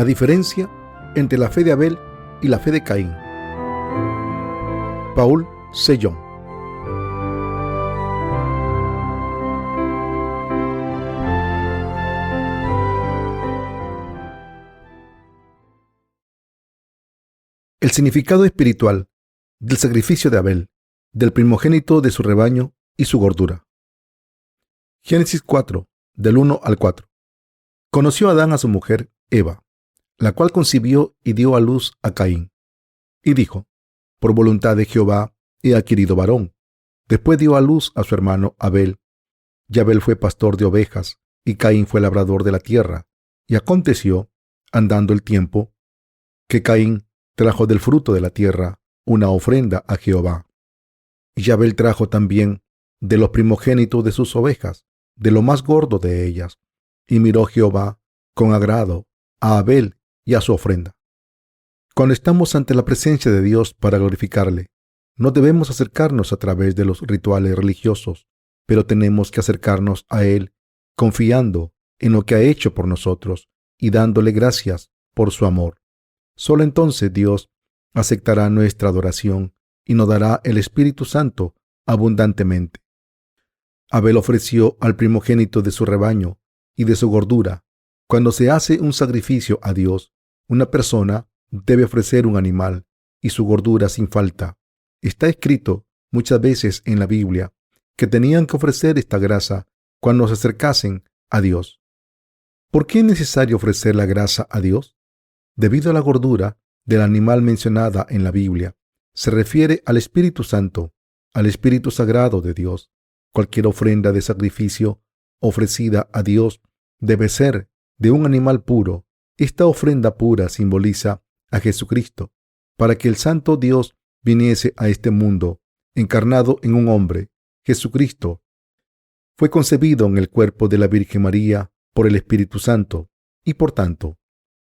La diferencia entre la fe de Abel y la fe de Caín. Paul Celan. El significado espiritual del sacrificio de Abel, del primogénito de su rebaño y su gordura. Génesis 4, del 1 al 4. Conoció Adán a su mujer Eva, la cual concibió y dio a luz a Caín. Y dijo: por voluntad de Jehová he adquirido varón. Después dio a luz a su hermano Abel. Y Abel fue pastor de ovejas, y Caín fue labrador de la tierra. Y aconteció, andando el tiempo, que Caín trajo del fruto de la tierra una ofrenda a Jehová. Y Abel trajo también de los primogénitos de sus ovejas, de lo más gordo de ellas. Y miró Jehová con agrado a Abel y a su ofrenda. Cuando estamos ante la presencia de Dios para glorificarle, no debemos acercarnos a través de los rituales religiosos, pero tenemos que acercarnos a Él confiando en lo que ha hecho por nosotros y dándole gracias por su amor. Solo entonces Dios aceptará nuestra adoración y nos dará el Espíritu Santo abundantemente. Abel ofreció al primogénito de su rebaño y de su gordura. Cuando se hace un sacrificio a Dios, una persona debe ofrecer un animal y su gordura sin falta. Está escrito muchas veces en la Biblia que tenían que ofrecer esta grasa cuando se acercasen a Dios. ¿Por qué es necesario ofrecer la grasa a Dios? Debido a la gordura del animal mencionada en la Biblia, se refiere al Espíritu Santo, al Espíritu Sagrado de Dios. Cualquier ofrenda de sacrificio ofrecida a Dios debe ser de un animal puro. Esta ofrenda pura simboliza a Jesucristo, para que el Santo Dios viniese a este mundo, encarnado en un hombre. Jesucristo fue concebido en el cuerpo de la Virgen María por el Espíritu Santo y por tanto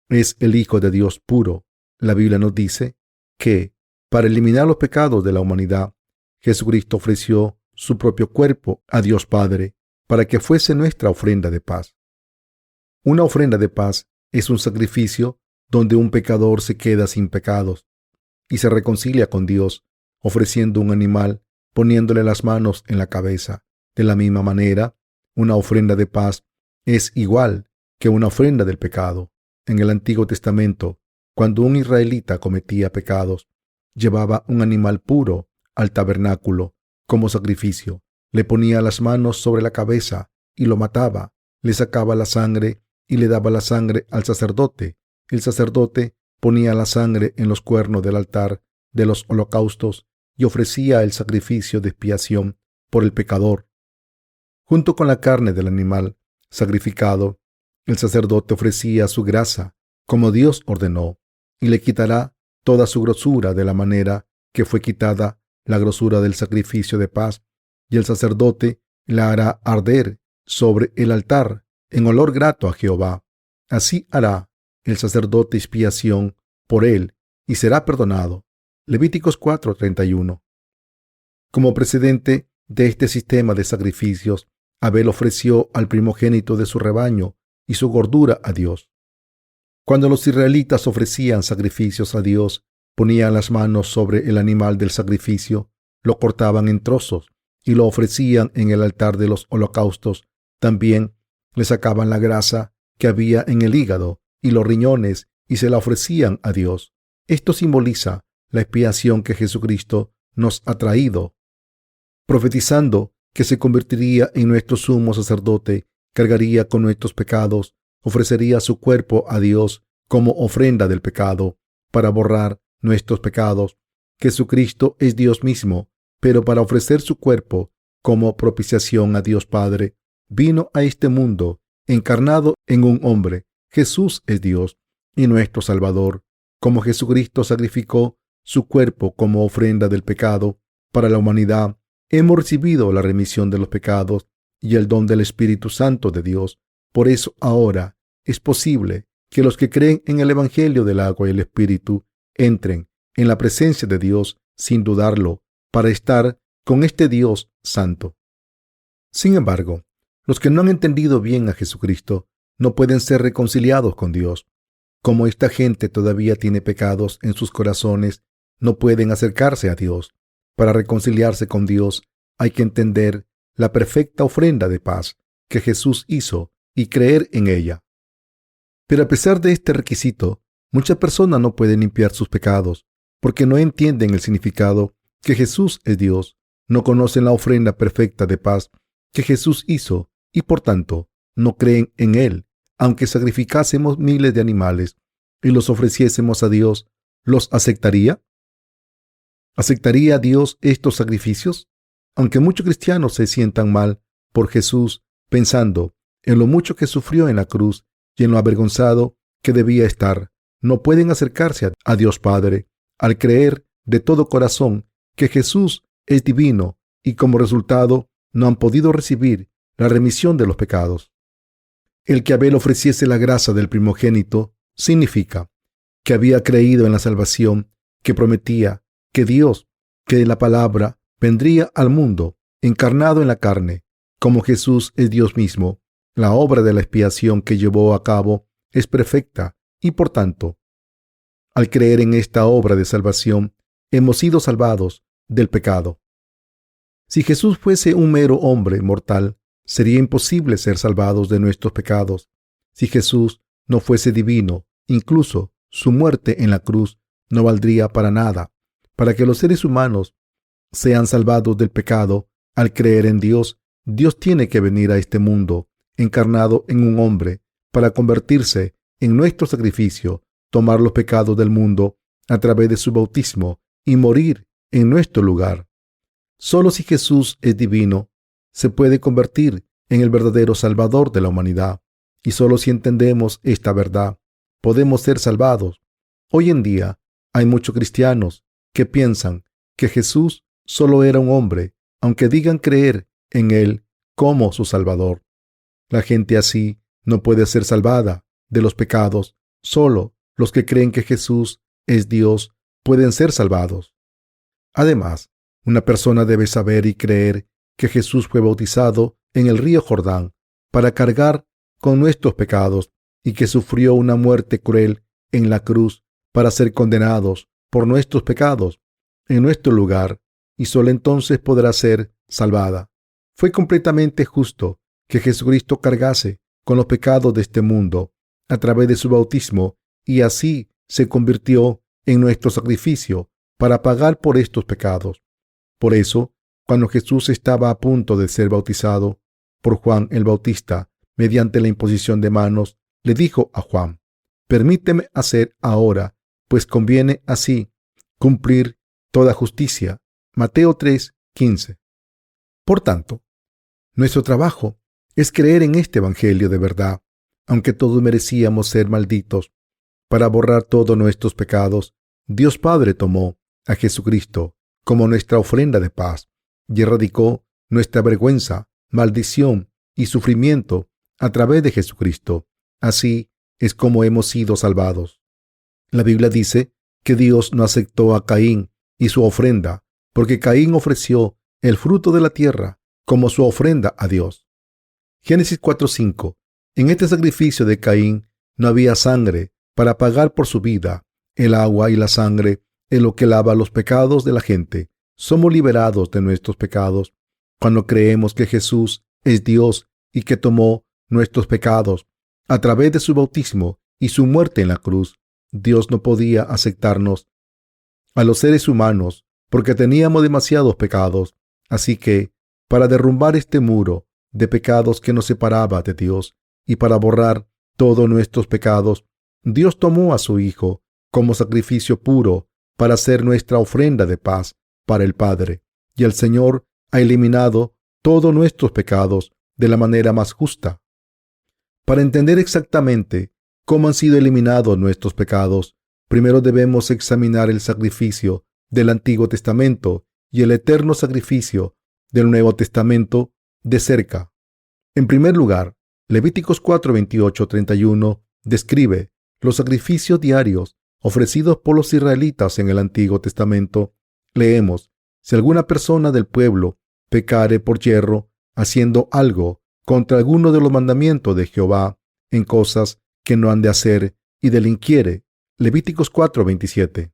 es el Hijo de Dios puro. La Biblia nos dice que para eliminar los pecados de la humanidad, Jesucristo ofreció su propio cuerpo a Dios Padre para que fuese nuestra ofrenda de paz. Una ofrenda de paz es un sacrificio donde un pecador se queda sin pecados y se reconcilia con Dios, ofreciendo un animal, poniéndole las manos en la cabeza. De la misma manera, una ofrenda de paz es igual que una ofrenda del pecado. En el Antiguo Testamento, cuando un israelita cometía pecados, llevaba un animal puro al tabernáculo como sacrificio, le ponía las manos sobre la cabeza y lo mataba, le sacaba la sangre y le daba la sangre al sacerdote. El sacerdote ponía la sangre en los cuernos del altar de los holocaustos y ofrecía el sacrificio de expiación por el pecador. Junto con la carne del animal sacrificado, el sacerdote ofrecía su grasa, como Dios ordenó, y le quitará toda su grosura de la manera que fue quitada la grosura del sacrificio de paz, y el sacerdote la hará arder sobre el altar en olor grato a Jehová. Así hará el sacerdote expiación por él y será perdonado. Levíticos 4:31. Como precedente de este sistema de sacrificios, Abel ofreció al primogénito de su rebaño y su gordura a Dios. Cuando los israelitas ofrecían sacrificios a Dios, ponían las manos sobre el animal del sacrificio, lo cortaban en trozos y lo ofrecían en el altar de los holocaustos. También le sacaban la grasa que había en el hígado y los riñones y se la ofrecían a Dios. Esto simboliza la expiación que Jesucristo nos ha traído, profetizando que se convertiría en nuestro sumo sacerdote, cargaría con nuestros pecados, ofrecería su cuerpo a Dios como ofrenda del pecado para borrar nuestros pecados. Jesucristo es Dios mismo, pero para ofrecer su cuerpo como propiciación a Dios Padre, vino a este mundo encarnado en un hombre. Jesús es Dios y nuestro Salvador. Como Jesucristo sacrificó su cuerpo como ofrenda del pecado para la humanidad, hemos recibido la remisión de los pecados y el don del Espíritu Santo de Dios. Por eso ahora es posible que los que creen en el Evangelio del agua y el Espíritu entren en la presencia de Dios sin dudarlo, para estar con este Dios santo. Sin embargo, los que no han entendido bien a Jesucristo no pueden ser reconciliados con Dios. como esta gente todavía tiene pecados en sus corazones, no pueden acercarse a Dios. Para reconciliarse con Dios hay que entender la perfecta ofrenda de paz que Jesús hizo y creer en ella. Pero a pesar de este requisito, muchas personas no pueden limpiar sus pecados porque no entienden el significado que Jesús es Dios, no conocen la ofrenda perfecta de paz que Jesús hizo y por tanto no creen en Él. Aunque sacrificásemos miles de animales y los ofreciésemos a Dios, ¿los aceptaría? ¿Aceptaría Dios estos sacrificios? Aunque muchos cristianos se sientan mal por Jesús, pensando en lo mucho que sufrió en la cruz y en lo avergonzado que debía estar, no pueden acercarse a Dios Padre al creer de todo corazón que Jesús es divino y como resultado no han podido recibir la remisión de los pecados. El que Abel ofreciese la grasa del primogénito significa que había creído en la salvación que prometía que Dios, que la palabra, vendría al mundo encarnado en la carne. Como Jesús es Dios mismo, la obra de la expiación que llevó a cabo es perfecta y por tanto, al creer en esta obra de salvación, hemos sido salvados del pecado. Si Jesús fuese un mero hombre mortal, sería imposible ser salvados de nuestros pecados. Si Jesús no fuese divino, incluso su muerte en la cruz no valdría para nada. Para que los seres humanos sean salvados del pecado, al creer en Dios, Dios tiene que venir a este mundo, encarnado en un hombre, para convertirse en nuestro sacrificio, tomar los pecados del mundo a través de su bautismo y morir en nuestro lugar. Solo si Jesús es divino, se puede convertir en el verdadero Salvador de la humanidad. Y solo si entendemos esta verdad, podemos ser salvados. Hoy en día hay muchos cristianos que piensan que Jesús solo era un hombre, aunque digan creer en Él como su Salvador. La gente así no puede ser salvada de los pecados. Solo los que creen que Jesús es Dios pueden ser salvados. Además, una persona debe saber y creer que Jesús fue bautizado en el río Jordán para cargar con nuestros pecados y que sufrió una muerte cruel en la cruz para ser condenados por nuestros pecados en nuestro lugar, y solo entonces podrá ser salvada. Fue completamente justo que Jesucristo cargase con los pecados de este mundo a través de su bautismo y así se convirtió en nuestro sacrificio para pagar por estos pecados. Por eso, cuando Jesús estaba a punto de ser bautizado por Juan el Bautista mediante la imposición de manos, le dijo a Juan: «Permíteme hacer ahora, pues conviene así cumplir toda justicia». Mateo 3:15. Por tanto, nuestro trabajo es creer en este evangelio de verdad, aunque todos merecíamos ser malditos. Para borrar todos nuestros pecados, Dios Padre tomó a Jesucristo como nuestra ofrenda de paz y erradicó nuestra vergüenza, maldición y sufrimiento a través de Jesucristo. Así es como hemos sido salvados. La Biblia dice que Dios no aceptó a Caín y su ofrenda, porque Caín ofreció el fruto de la tierra como su ofrenda a Dios. Génesis 4:5. En este sacrificio de Caín no había sangre para pagar por su vida. El agua y la sangre es lo que lava los pecados de la gente. Somos liberados de nuestros pecados cuando creemos que Jesús es Dios y que tomó nuestros pecados a través de su bautismo y su muerte en la cruz. Dios no podía aceptarnos a los seres humanos porque teníamos demasiados pecados. Así que, para derrumbar este muro de pecados que nos separaba de Dios y para borrar todos nuestros pecados, Dios tomó a su Hijo como sacrificio puro para ser nuestra ofrenda de paz para el Padre. Y el Señor ha eliminado todos nuestros pecados de la manera más justa. Para entender exactamente cómo han sido eliminados nuestros pecados, primero debemos examinar el sacrificio del Antiguo Testamento y el eterno sacrificio del Nuevo Testamento de cerca. En primer lugar, Levíticos 4:28-31 describe los sacrificios diarios ofrecidos por los israelitas en el Antiguo Testamento. Leemos: «Si alguna persona del pueblo pecare por yerro, haciendo algo contra alguno de los mandamientos de Jehová, en cosas que no han de hacer, y delinquiere. Levíticos 4:27.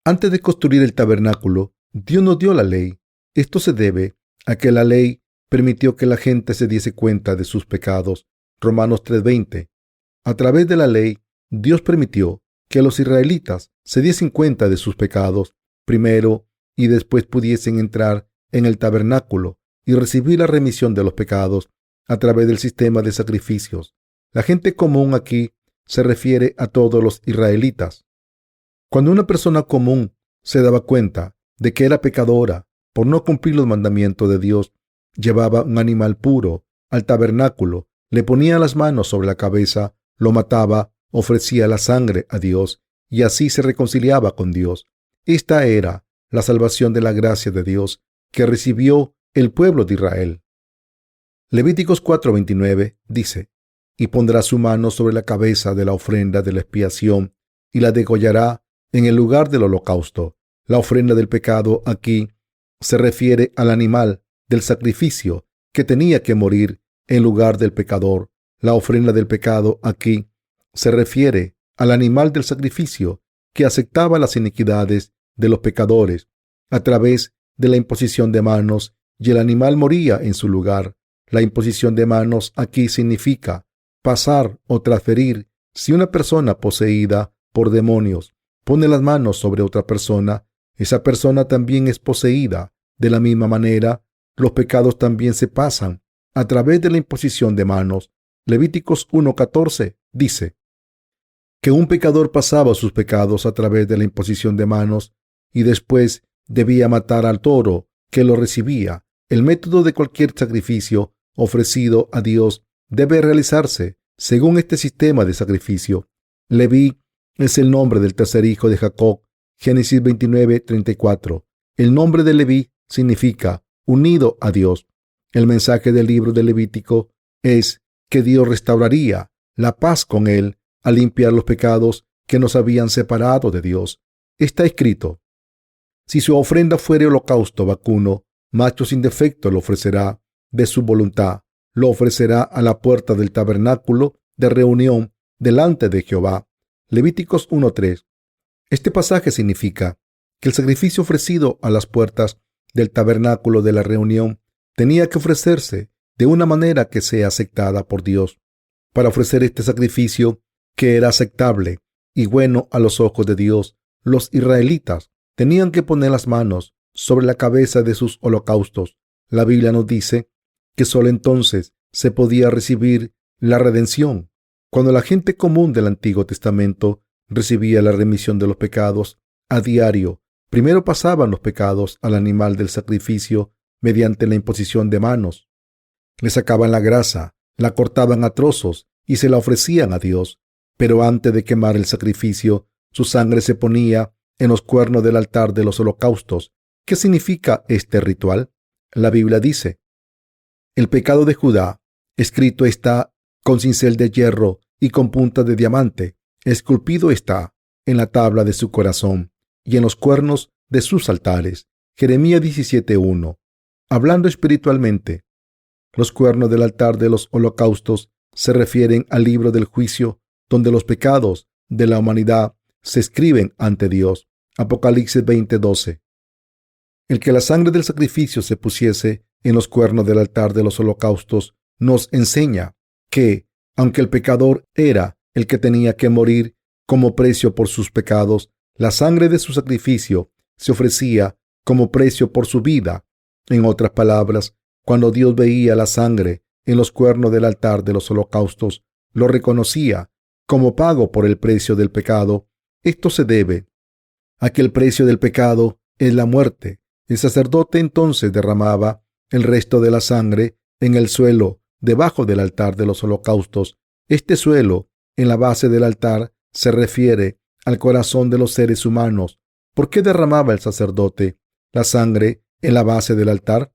Antes de construir el tabernáculo, Dios nos dio la ley. Esto se debe a que la ley permitió que la gente se diese cuenta de sus pecados. Romanos 3:20. A través de la ley, Dios permitió que los israelitas se diesen cuenta de sus pecados primero y después pudiesen entrar en el tabernáculo y recibir la remisión de los pecados a través del sistema de sacrificios. La gente común aquí se refiere a todos los israelitas. Cuando una persona común se daba cuenta de que era pecadora por no cumplir los mandamientos de Dios, llevaba un animal puro al tabernáculo, le ponía las manos sobre la cabeza, lo mataba, ofrecía la sangre a Dios y así se reconciliaba con Dios. Esta era la salvación de la gracia de Dios que recibió el pueblo de Israel. Levíticos 4:29 dice: y pondrá su mano sobre la cabeza de la ofrenda de la expiación y la degollará en el lugar del holocausto. La ofrenda del pecado aquí se refiere al animal del sacrificio que tenía que morir en lugar del pecador. La ofrenda del pecado aquí se refiere al animal del sacrificio que aceptaba las iniquidades de los pecadores a través de la imposición de manos, y el animal moría en su lugar. La imposición de manos aquí significa pasar o transferir. Si una persona poseída por demonios pone las manos sobre otra persona, esa persona también es poseída. De la misma manera, los pecados también se pasan a través de la imposición de manos. Levíticos 1:14 dice que un pecador pasaba sus pecados a través de la imposición de manos y después debía matar al toro que lo recibía. El método de cualquier sacrificio ofrecido a Dios debe realizarse según este sistema de sacrificio. Leví es el nombre del tercer hijo de Jacob. Génesis 29:34. El nombre de Leví significa unido a Dios. El mensaje del libro de Levítico es que Dios restauraría la paz con él al limpiar los pecados que nos habían separado de Dios. Está escrito: si su ofrenda fuere holocausto vacuno, macho sin defecto lo ofrecerá de su voluntad. Lo ofrecerá a la puerta del tabernáculo de reunión delante de Jehová. Levíticos 1:3. Este pasaje significa que el sacrificio ofrecido a las puertas del tabernáculo de la reunión tenía que ofrecerse de una manera que sea aceptada por Dios. Para ofrecer este sacrificio, que era aceptable y bueno a los ojos de Dios, los israelitas tenían que poner las manos sobre la cabeza de sus holocaustos. La Biblia nos dice que solo entonces se podía recibir la redención. Cuando la gente común del Antiguo Testamento recibía la remisión de los pecados a diario, primero pasaban los pecados al animal del sacrificio mediante la imposición de manos. Le sacaban la grasa, la cortaban a trozos y se la ofrecían a Dios. Pero antes de quemar el sacrificio, su sangre se ponía en los cuernos del altar de los holocaustos. ¿Qué significa este ritual? La Biblia dice: el pecado de Judá, escrito está con cincel de hierro y con punta de diamante, esculpido está en la tabla de su corazón y en los cuernos de sus altares. Jeremías 17:1. Hablando espiritualmente, los cuernos del altar de los holocaustos se refieren al libro del juicio, donde los pecados de la humanidad se escriben ante Dios. Apocalipsis 20:12. El que la sangre del sacrificio se pusiese en los cuernos del altar de los holocaustos nos enseña que, aunque el pecador era el que tenía que morir como precio por sus pecados, la sangre de su sacrificio se ofrecía como precio por su vida. En otras palabras, cuando Dios veía la sangre en los cuernos del altar de los holocaustos, lo reconocía como pago por el precio del pecado. Esto se debe a que el precio del pecado es la muerte. El sacerdote entonces derramaba el resto de la sangre en el suelo debajo del altar de los holocaustos. Este suelo en la base del altar se refiere al corazón de los seres humanos. ¿Por qué derramaba el sacerdote la sangre en la base del altar?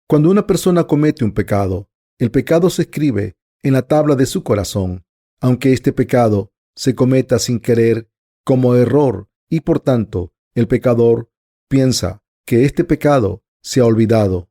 Cuando una persona comete un pecado, el pecado se escribe en la tabla de su corazón, aunque este pecado se cometa sin querer, como error, y por tanto el pecador piensa que este pecado se ha olvidado.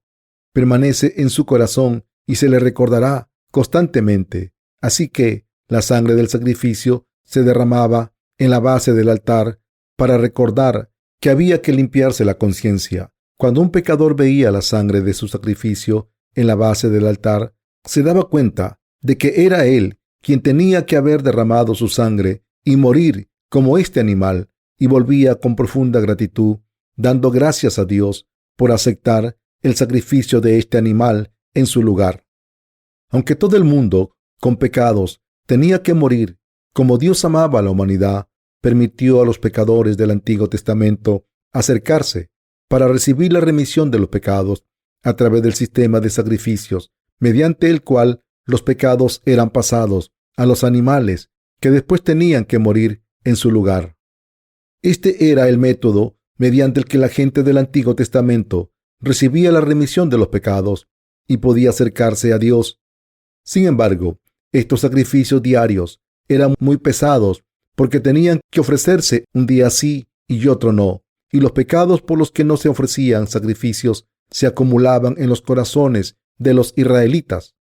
Permanece en su corazón y se le recordará constantemente. Así que la sangre del sacrificio se derramaba en la base del altar para recordar que había que limpiarse la conciencia. Cuando un pecador veía la sangre de su sacrificio en la base del altar, se daba cuenta de que era él quien tenía que haber derramado su sangre y morir como este animal, y volvía con profunda gratitud, dando gracias a Dios por aceptar el sacrificio de este animal en su lugar. Aunque todo el mundo, con pecados, tenía que morir, como Dios amaba a la humanidad, permitió a los pecadores del Antiguo Testamento acercarse para recibir la remisión de los pecados a través del sistema de sacrificios, mediante el cual los pecados eran pasados a los animales que después tenían que morir en su lugar. Este era el método mediante el que la gente del Antiguo Testamento recibía la remisión de los pecados y podía acercarse a Dios. Sin embargo, estos sacrificios diarios eran muy pesados porque tenían que ofrecerse un día sí y otro no, y los pecados por los que no se ofrecían sacrificios se acumulaban en los corazones de los israelitas.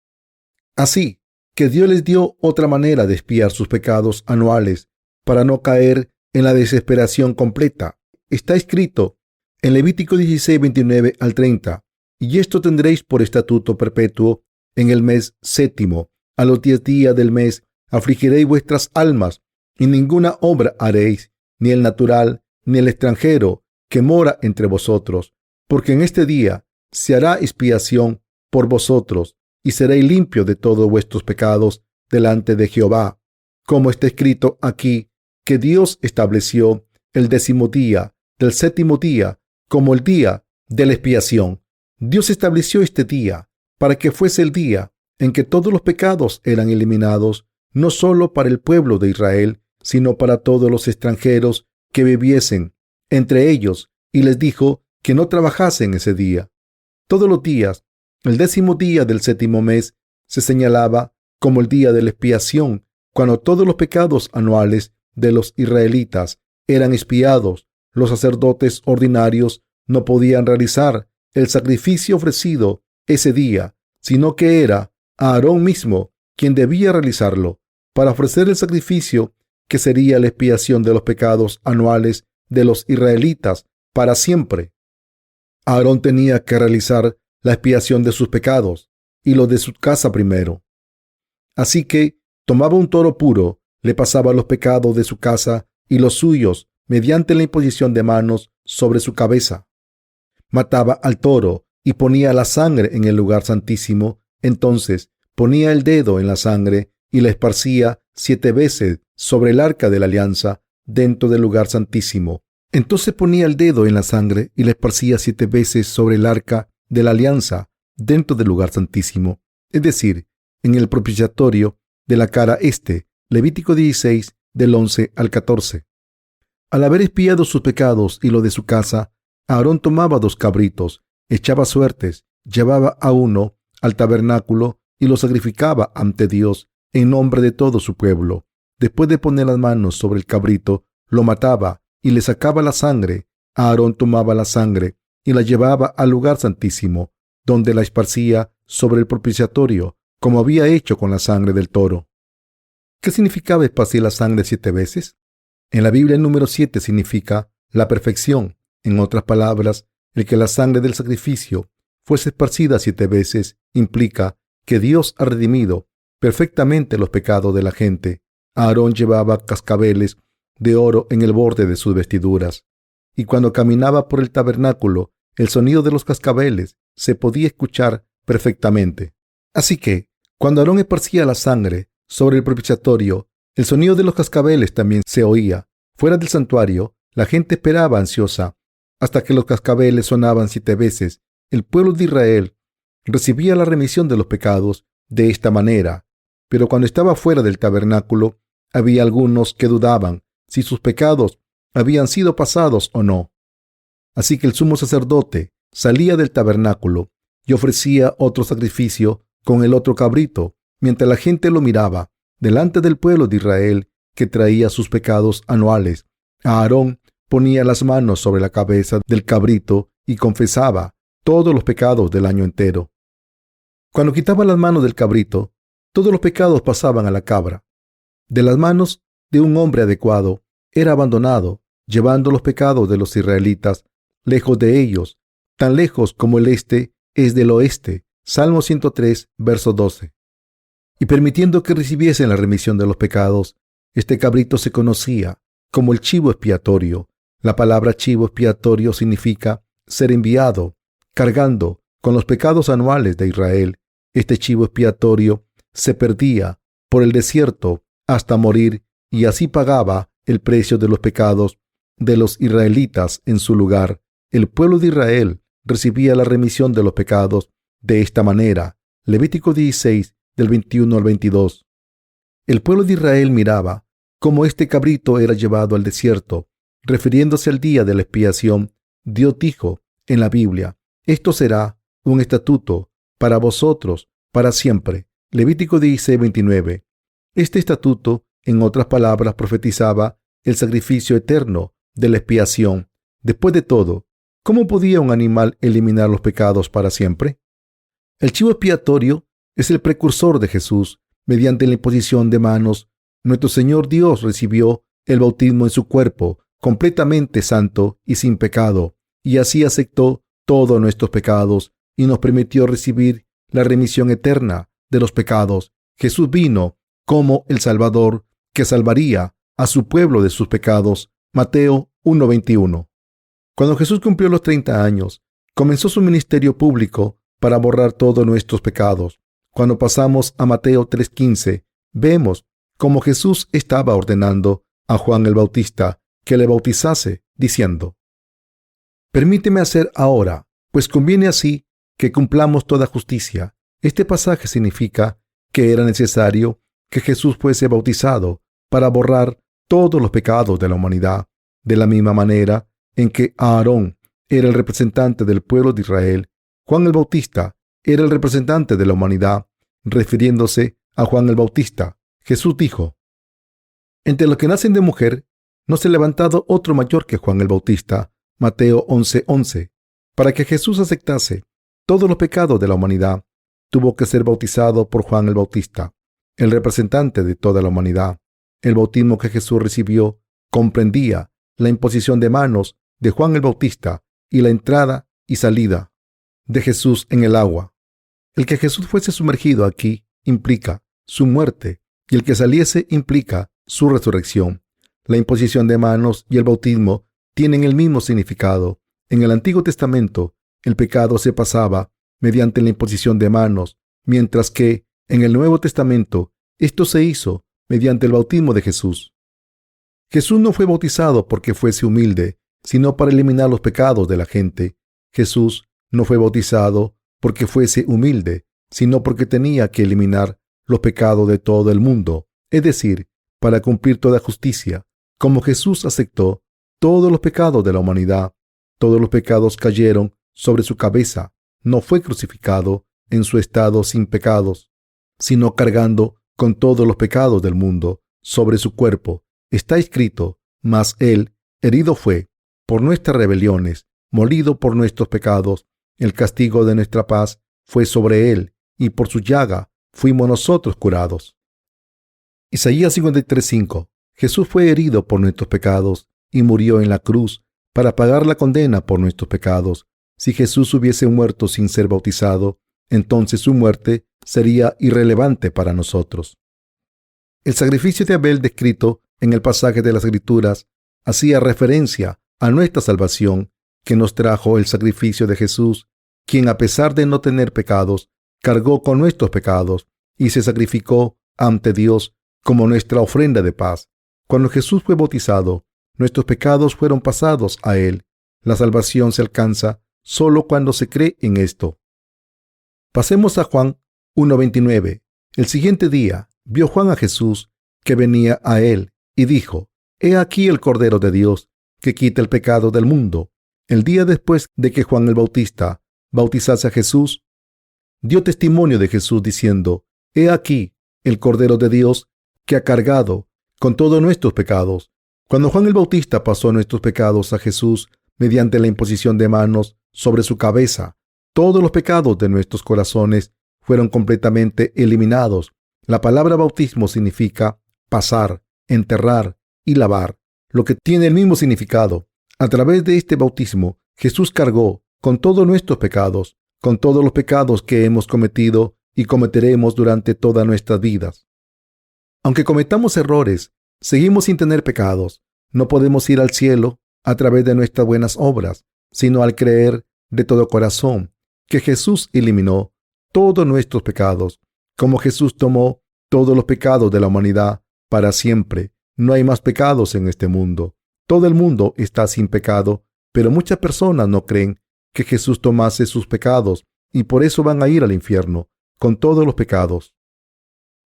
Así que Dios les dio otra manera de expiar sus pecados anuales para no caer en la desesperación completa. Está escrito en Levítico 16, 29 al 30, y esto tendréis por estatuto perpetuo en el mes séptimo. A los 10 días del mes afligiréis vuestras almas, y ninguna obra haréis, ni el natural, ni el extranjero que mora entre vosotros, porque en este día se hará expiación por vosotros, y seréis limpios de todos vuestros pecados delante de Jehová. Como está escrito aquí, que Dios estableció el 10º día del 7º día como el día de la expiación. Dios estableció este día para que fuese el día en que todos los pecados eran eliminados, no solo para el pueblo de Israel, sino para todos los extranjeros que viviesen entre ellos, y les dijo que no trabajasen ese día. Todos los días, el 10º día del 7º mes, se señalaba como el día de la expiación, cuando todos los pecados anuales de los israelitas eran expiados. Los sacerdotes ordinarios no podían realizar el sacrificio ofrecido ese día, sino que era Aarón mismo quien debía realizarlo para ofrecer el sacrificio que sería la expiación de los pecados anuales de los israelitas para siempre. Aarón tenía que realizar la expiación de sus pecados y los de su casa primero. Así que tomaba un toro puro, le pasaba los pecados de su casa y los suyos mediante la imposición de manos sobre su cabeza. Mataba al toro y ponía la sangre en el lugar santísimo. Entonces ponía el dedo en la sangre y la esparcía 7 veces sobre el arca de la alianza dentro del lugar santísimo. Entonces ponía el dedo en la sangre y la esparcía 7 veces sobre el arca de la alianza dentro del lugar santísimo, es decir, en el propiciatorio de la cara este. Levítico 16, del 11 al 14. Al haber expiado sus pecados y lo de su casa, Aarón tomaba 2 cabritos, echaba suertes, llevaba a uno al tabernáculo y lo sacrificaba ante Dios en nombre de todo su pueblo. Después de poner las manos sobre el cabrito, lo mataba y le sacaba la sangre. Aarón tomaba la sangre y la llevaba al lugar santísimo, donde la esparcía sobre el propiciatorio, como había hecho con la sangre del toro. ¿Qué significaba esparcir la sangre 7 veces? En la Biblia el número 7 significa la perfección. En otras palabras, el que la sangre del sacrificio fuese esparcida 7 veces implica que Dios ha redimido perfectamente los pecados de la gente. Aarón llevaba cascabeles de oro en el borde de sus vestiduras, y cuando caminaba por el tabernáculo, el sonido de los cascabeles se podía escuchar perfectamente. Así que, cuando Aarón esparcía la sangre sobre el propiciatorio, el sonido de los cascabeles también se oía. Fuera del santuario, la gente esperaba ansiosa hasta que los cascabeles sonaban 7 veces. El pueblo de Israel recibía la remisión de los pecados de esta manera, pero cuando estaba fuera del tabernáculo, había algunos que dudaban si sus pecados habían sido pasados o no. Así que el sumo sacerdote salía del tabernáculo y ofrecía otro sacrificio con el otro cabrito, mientras la gente lo miraba delante del pueblo de Israel que traía sus pecados anuales. Aarón ponía las manos sobre la cabeza del cabrito y confesaba todos los pecados del año entero. Cuando quitaba las manos del cabrito, todos los pecados pasaban a la cabra. De las manos de un hombre adecuado era abandonado, llevando los pecados de los israelitas lejos de ellos, tan lejos como el este es del oeste. Salmo 103, verso 12. Y permitiendo que recibiesen la remisión de los pecados, este cabrito se conocía como el chivo expiatorio. La palabra chivo expiatorio significa ser enviado, cargando con los pecados anuales de Israel. Este chivo expiatorio se perdía por el desierto hasta morir y así pagaba el precio de los pecados de los israelitas en su lugar. El pueblo de Israel recibía la remisión de los pecados de esta manera. Levítico 16, del 21 al 22. El pueblo de Israel miraba cómo este cabrito era llevado al desierto. Refiriéndose al día de la expiación, Dios dijo en la Biblia: esto será un estatuto para vosotros para siempre. Levítico 16, 29. Este estatuto, en otras palabras, profetizaba el sacrificio eterno de la expiación. Después de todo, ¿cómo podía un animal eliminar los pecados para siempre? El chivo expiatorio es el precursor de Jesús. Mediante la imposición de manos, nuestro Señor Dios recibió el bautismo en su cuerpo, completamente santo y sin pecado, y así aceptó todos nuestros pecados y nos permitió recibir la remisión eterna de los pecados. Jesús vino como el Salvador que salvaría a su pueblo de sus pecados. Mateo 1:21. Cuando Jesús cumplió los 30 años, comenzó su ministerio público para borrar todos nuestros pecados. Cuando pasamos a Mateo 3:15, vemos cómo Jesús estaba ordenando a Juan el Bautista que le bautizase, diciendo: permíteme hacer ahora, pues conviene así que cumplamos toda justicia. Este pasaje significa que era necesario que Jesús fuese bautizado para borrar todos los pecados de la humanidad. De la misma manera en que Aarón era el representante del pueblo de Israel, Juan el Bautista era el representante de la humanidad. Refiriéndose a Juan el Bautista, Jesús dijo: entre los que nacen de mujer no se ha levantado otro mayor que Juan el Bautista. Mateo 11:11. Para que Jesús aceptase todos los pecados de la humanidad, tuvo que ser bautizado por Juan el Bautista, el representante de toda la humanidad. El bautismo que Jesús recibió comprendía la imposición de manos de Juan el Bautista y la entrada y salida de Jesús en el agua. El que Jesús fuese sumergido aquí implica su muerte y el que saliese implica su resurrección. La imposición de manos y el bautismo tienen el mismo significado. En el Antiguo Testamento, el pecado se pasaba mediante la imposición de manos, mientras que en el Nuevo Testamento esto se hizo mediante el bautismo de Jesús. Jesús no fue bautizado porque fuese humilde, sino para eliminar los pecados de la gente. Jesús no fue bautizado porque fuese humilde, sino porque tenía que eliminar los pecados de todo el mundo, es decir, para cumplir toda justicia. Como Jesús aceptó todos los pecados de la humanidad, todos los pecados cayeron sobre su cabeza. No fue crucificado en su estado sin pecados, sino cargando con todos los pecados del mundo sobre su cuerpo. Está escrito: mas él herido fue por nuestras rebeliones, molido por nuestros pecados. El castigo de nuestra paz fue sobre él, y por su llaga fuimos nosotros curados. Isaías 53:5. Jesús fue herido por nuestros pecados y murió en la cruz para pagar la condena por nuestros pecados. Si Jesús hubiese muerto sin ser bautizado, entonces su muerte sería irrelevante para nosotros. El sacrificio de Abel descrito en el pasaje de las Escrituras hacía referencia a nuestra salvación, que nos trajo el sacrificio de Jesús, quien a pesar de no tener pecados, cargó con nuestros pecados y se sacrificó ante Dios como nuestra ofrenda de paz. Cuando Jesús fue bautizado, nuestros pecados fueron pasados a él. La salvación se alcanza solo cuando se cree en esto. Pasemos a Juan 1:29. El siguiente día vio Juan a Jesús que venía a él y dijo: he aquí el Cordero de Dios que quita el pecado del mundo. El día después de que Juan el Bautista bautizase a Jesús, dio testimonio de Jesús diciendo: he aquí el Cordero de Dios que ha cargado con todos nuestros pecados. Cuando Juan el Bautista pasó nuestros pecados a Jesús mediante la imposición de manos sobre su cabeza, todos los pecados de nuestros corazones fueron completamente eliminados. La palabra bautismo significa pasar. enterrar y lavar, lo que tiene el mismo significado. A través de este bautismo, Jesús cargó con todos nuestros pecados, con todos los pecados que hemos cometido y cometeremos durante todas nuestras vidas. Aunque cometamos errores, seguimos sin tener pecados. No podemos ir al cielo a través de nuestras buenas obras, sino al creer de todo corazón que Jesús eliminó todos nuestros pecados. Como Jesús tomó todos los pecados de la humanidad para siempre, no hay más pecados en este mundo. Todo el mundo está sin pecado, pero muchas personas no creen que Jesús tomase sus pecados y por eso van a ir al infierno con todos los pecados.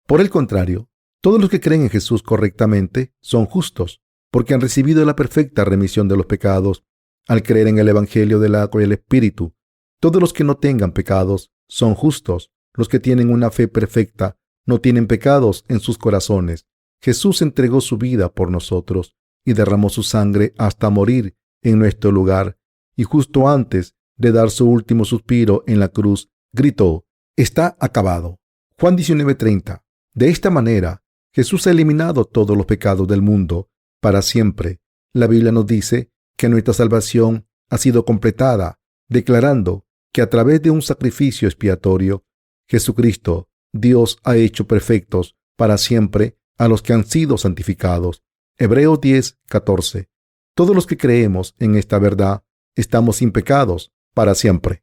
Por el contrario, todos los que creen en Jesús correctamente son justos, porque han recibido la perfecta remisión de los pecados al creer en el Evangelio del agua y el Espíritu. Todos los que no tengan pecados son justos. Los que tienen una fe perfecta no tienen pecados en sus corazones. Jesús entregó su vida por nosotros y derramó su sangre hasta morir en nuestro lugar. Y justo antes de dar su último suspiro en la cruz, gritó: «Está acabado». Juan 19:30. De esta manera, Jesús ha eliminado todos los pecados del mundo para siempre. La Biblia nos dice que nuestra salvación ha sido completada, declarando que a través de un sacrificio expiatorio, Jesucristo, Dios ha hecho perfectos para siempre a los que han sido santificados. Hebreos 10:14. Todos los que creemos en esta verdad estamos sin pecados para siempre.